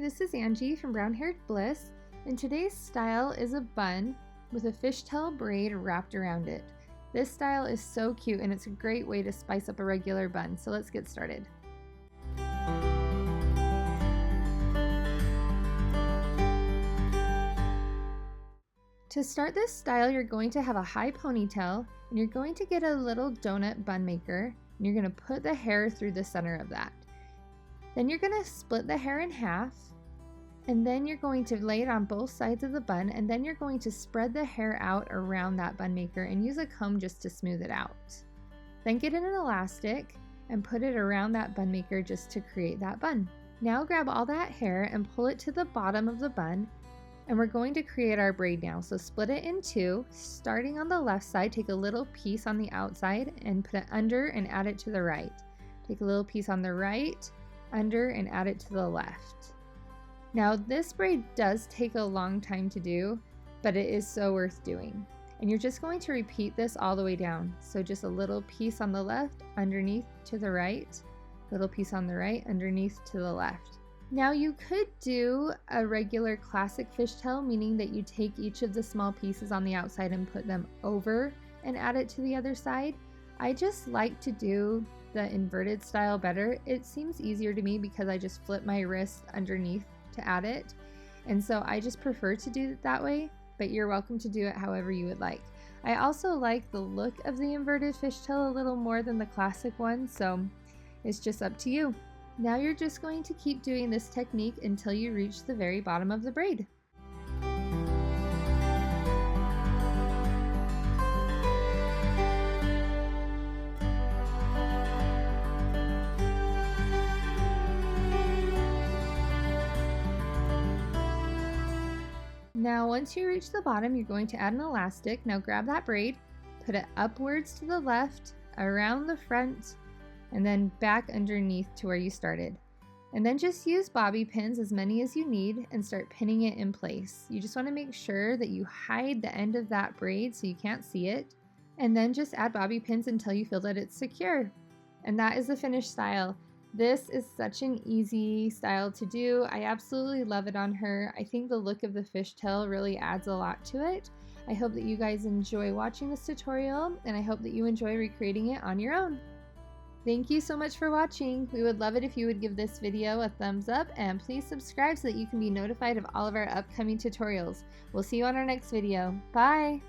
this is Angie from Brown Haired Bliss, and today's style is a bun with a fishtail braid wrapped around it. This style is so cute and it's a great way to spice up a regular bun, so let's get started. To start this style, you're going to have a high ponytail and you're going to get a little donut bun maker and you're going to put the hair through the center of that. Then you're going to split the hair in half, and then you're going to lay it on both sides of the bun, and then you're going to spread the hair out around that bun maker and use a comb just to smooth it out. Then get in an elastic and put it around that bun maker just to create that bun. Now grab all that hair and pull it to the bottom of the bun, and we're going to create our braid now. So split it in two, starting on the left side, take a little piece on the outside and put it under and add it to the right. Take a little piece on the right, under, and add it to the left. Now this braid does take a long time to do, but it is so worth doing. And you're just going to repeat this all the way down. So just a little piece on the left, underneath to the right, little piece on the right, underneath to the left. Now you could do a regular classic fishtail, meaning that you take each of the small pieces on the outside and put them over and add it to the other side. I just like to do the inverted style better. It seems easier to me because I just flip my wrist underneath to add it, and so I just prefer to do it that way, but you're welcome to do it however you would like. I also like the look of the inverted fishtail a little more than the classic one, so it's just up to you. Now you're just going to keep doing this technique until you reach the very bottom of the braid. Now once you reach the bottom, you're going to add an elastic. Now grab that braid, put it upwards to the left, around the front, and then back underneath to where you started. And then just use bobby pins, as many as you need, and start pinning it in place. You just want to make sure that you hide the end of that braid so you can't see it, and then just add bobby pins until you feel that it's secure. And that is the finished style. This is such an easy style to do. I absolutely love it on her. I think the look of the fishtail really adds a lot to it. I hope that you guys enjoy watching this tutorial, and I hope that you enjoy recreating it on your own. Thank you so much for watching. We would love it if you would give this video a thumbs up, and please subscribe so that you can be notified of all of our upcoming tutorials. We'll see you on our next video. Bye!